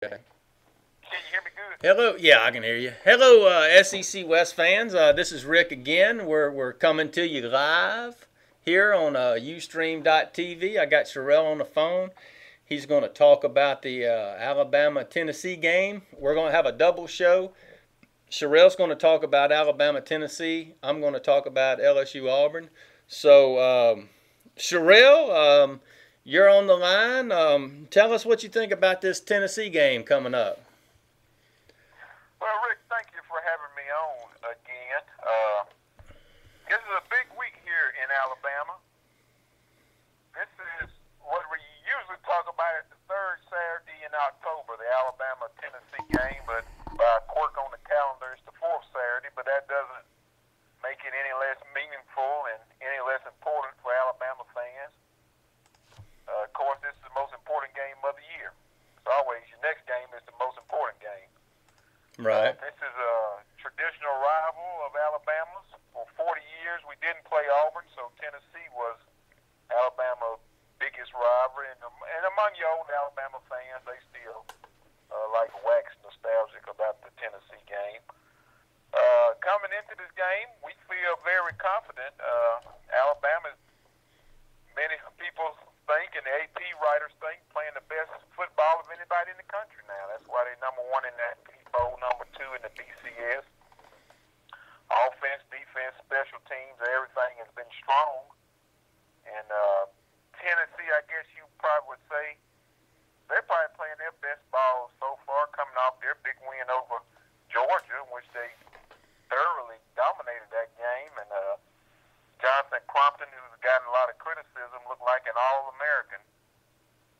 Okay. Can you hear me good? Hello, yeah, I can hear you. Hello, SEC West fans. This is Rick again. We're coming to you live here on Ustream.tv. I got Sherelle on the phone. He's going to talk about the Alabama-Tennessee game. We're going to have a double show. Sherelle's going to talk about Alabama-Tennessee. I'm going to talk about LSU-Auburn. So, Sherelle, you're on the line. Tell us what you think about this Tennessee game coming up. Well, Rick, thank you for having me on again. This is a big week here in Alabama. This is what we usually talk about as the third Saturday in October, the Alabama-Tennessee game, but by a quirk on the calendar, it's the fourth Saturday, but that doesn't make it any less meaningful and any less important for Alabama fans. Of course, this is the most important game of the year. As always, your next game is the most important game. Right. This is a traditional rival of Alabama's. For 40 years, we didn't play Auburn, so Tennessee was Alabama's biggest rivalry. And among your old Alabama fans, they still like wax nostalgic about the Tennessee game. Coming into this game, we feel very confident. Alabama, many people think, and the AP writers think, playing the best football of anybody in the country now. That's why they're number one in that bowl, number two in the BCS. Offense, defense, special teams, everything has been strong. And Tennessee, I guess you probably would say, they're probably playing their best ball so far, coming off their big win over Georgia, in which they thoroughly dominated that game. And Jonathan Crompton, who's gotten a lot of criticism, looked like an All-American.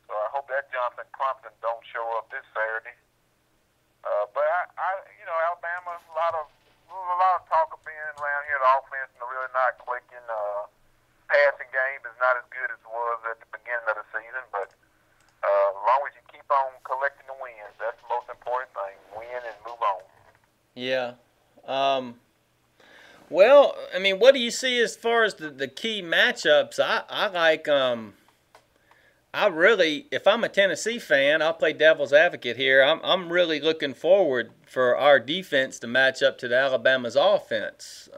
So I hope that Jonathan Crompton don't show up this Saturday. But Alabama, a lot of talk of being around here. The offense is really not clicking. Passing game is not as good as it was at the beginning of the season. But as long as you keep on collecting the wins, that's the most important thing. Win and move on. Yeah. Well, I mean, what do you see as far as the key matchups? I like I really, if I'm a Tennessee fan, I'll play devil's advocate here. I'm really looking forward for our defense to match up to the Alabama's offense.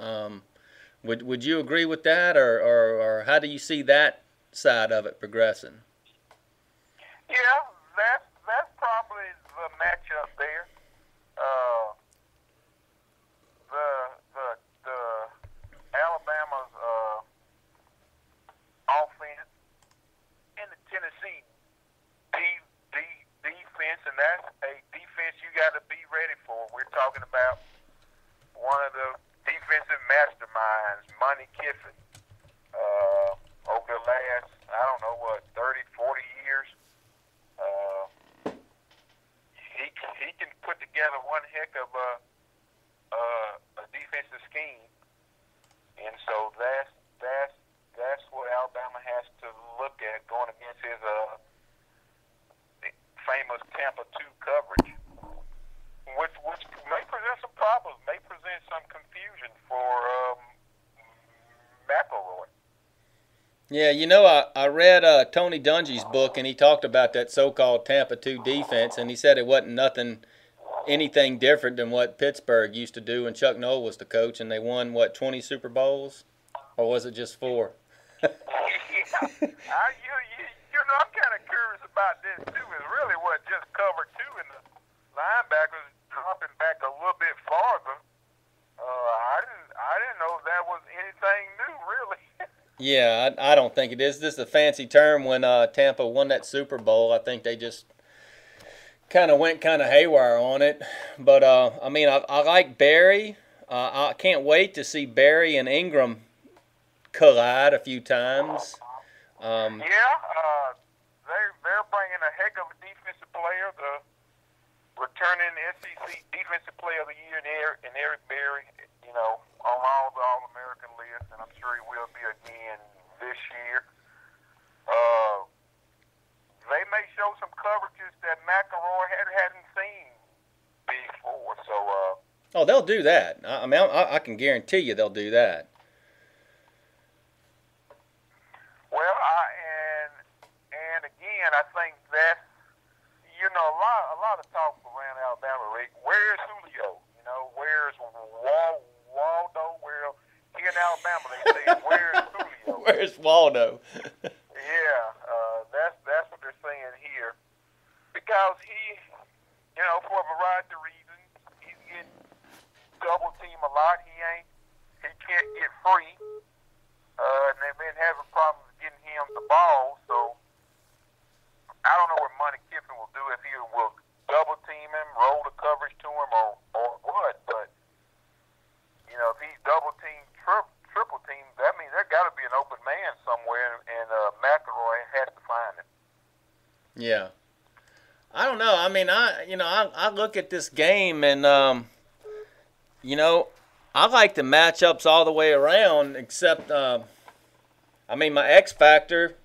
Would you agree with that, or how do you see that side of it progressing? Yeah, that's probably the matchup there. Uh, the the Alabama's offense and the Tennessee defense, and that's a defense you got to be ready for. We're talking about one of the defensive masterminds, Monty Kiffin, over the last, I don't know, 30, 40 years. Uh, he can put together one heck of a defensive scheme, and so that's what Alabama has to look at going against his famous Tampa 2 coverage, which may present some problems, may present some confusion for McElroy. Yeah, I read Tony Dungy's book, and he talked about that so-called Tampa 2 defense, and he said it wasn't anything different than what Pittsburgh used to do when Chuck Noll was the coach, and they won, what, 20 Super Bowls? Or was it just four? Yeah, I'm kind of curious about this too. Is really what just covered two, and the linebackers dropping back a little bit farther. I didn't know that was anything new, really. Yeah, I don't think it is. This is a fancy term. When Tampa won that Super Bowl, I think they just kind of went kind of haywire on it. But I mean, I like Barry. I can't wait to see Barry and Ingram collide a few times. Yeah, they're bringing a heck of a defensive player, the returning SEC Defensive Player of the Year in Eric Berry. On all the All-American lists, and I'm sure he will be again this year. They may show some coverages that McElroy hadn't seen before. So, Oh, they'll do that. I mean, I can guarantee you they'll do that. well, and again, I think that's a lot of talk around Alabama, Rick. Where's Julio? You know, where's Waldo? Where here in Alabama they say, where's Julio? Where's Waldo? Yeah, that's what they're saying here. Because he, you know, for a variety of reasons, he's getting double teamed a lot. He can't get free. And they've been having problems getting him the ball. So I don't know what Monty Kiffin will do, if he will double team him, roll the coverage to him, or what. But you know, if he's double team, triple team, that means there got to be an open man somewhere, and McElroy has to find him. Yeah. I don't know. I mean, I look at this game and you know, I like the matchups all the way around, except I mean, my X factor,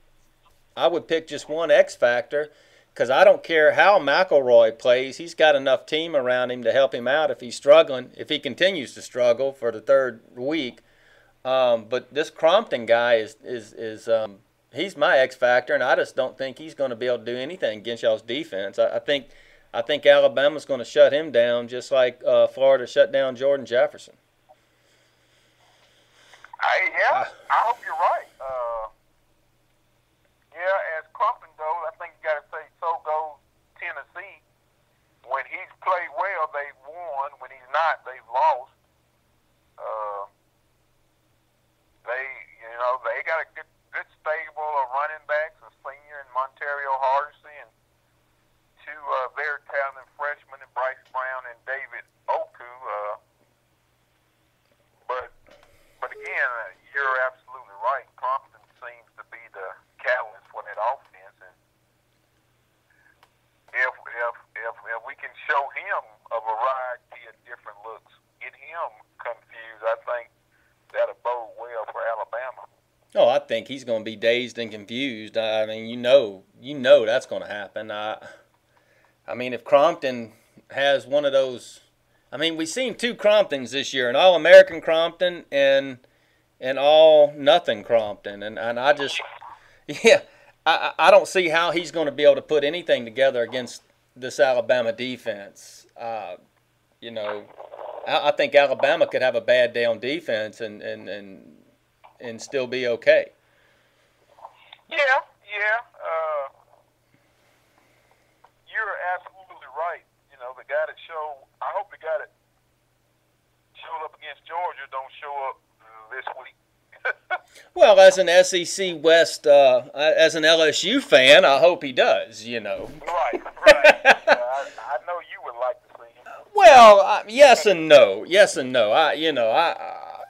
I would pick just one X factor, because I don't care how McElroy plays. He's got enough team around him to help him out if he's struggling, if he continues to struggle for the third week. But this Crompton guy is he's my X factor, and I just don't think he's going to be able to do anything against y'all's defense. I think Alabama's going to shut him down, just like Florida shut down Jordan Jefferson. I hope you're right. Yeah, as Crompton goes, I think you got to say so goes Tennessee. When he's played well, they've won. When he's not, they've lost. They got a good stable of running backs, a senior in Montario Hardesty, and two very talented freshmen, in Bryce Brown and David Oku. But again, you're absolutely right. Crompton seems to be the catalyst for that offense, and if we can show him a variety of different looks, get him confused, I think that'll bode well for Alabama. Oh, I think he's going to be dazed and confused. I mean, you know that's going to happen. I mean, if Crompton has one of those, I mean, we've seen two Cromptons this year, an All-American Crompton and an All-Nothing Crompton, and I just, yeah, I don't see how he's going to be able to put anything together against this Alabama defense. You know, I think Alabama could have a bad day on defense and still be okay. Yeah. You're absolutely right. You know, the guy that I hope the guy that showed up against Georgia don't show up this week. Well, as an SEC West, as an LSU fan, I hope he does, you know. Right. I know you would like to see him. Well, yes and no.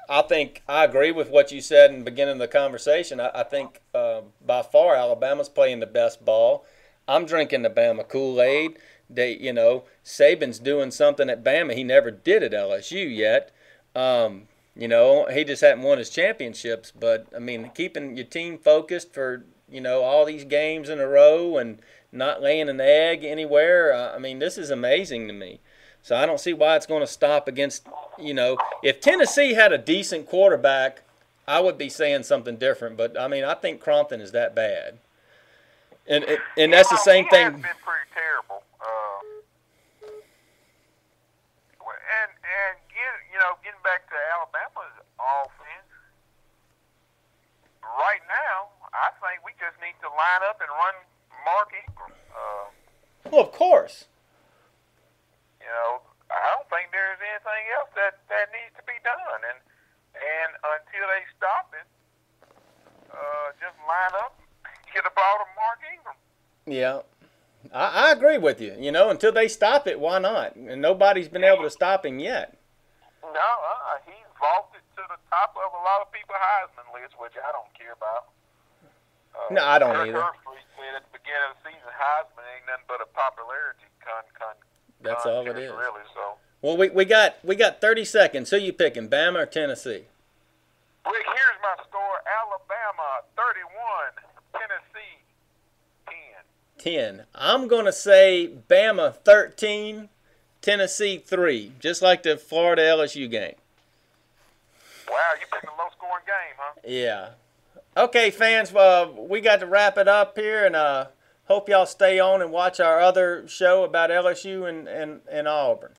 I think I agree with what you said in the beginning of the conversation. I think by far Alabama's playing the best ball. I'm drinking the Bama Kool-Aid. Saban's doing something at Bama he never did at LSU yet. He just hadn't won his championships. But, I mean, keeping your team focused for, all these games in a row and not laying an egg anywhere, I mean, this is amazing to me. So I don't see why it's going to stop against, if Tennessee had a decent quarterback, I would be saying something different. But, I mean, I think Crompton is that bad. And that's the same thing. He has been pretty terrible. Getting back to Alabama's offense, right now, I think we just need to line up and run Mark Ingram. Well, of course. I don't think there's anything else that needs to be done. And until they stop it, just line up, get the ball to Mark Ingram. Yeah. I agree with you. Until they stop it, why not? And nobody's been able to stop him yet. No, he's vaulted to the top of a lot of people's Heisman list, which I don't care about. No, I don't either. Kirk said at the beginning of the season, Heisman ain't nothing but a popularity That's all it is. Really, so. Well, we got 30 seconds. Who you picking, Bama or Tennessee? Rick, here's my score: Alabama 31, Tennessee 10. 10. I'm gonna say Bama 13. Tennessee 3, just like the Florida LSU game. Wow, you picking a low-scoring game, huh? Yeah. Okay, fans, we got to wrap it up here, and hope y'all stay on and watch our other show about LSU and Auburn.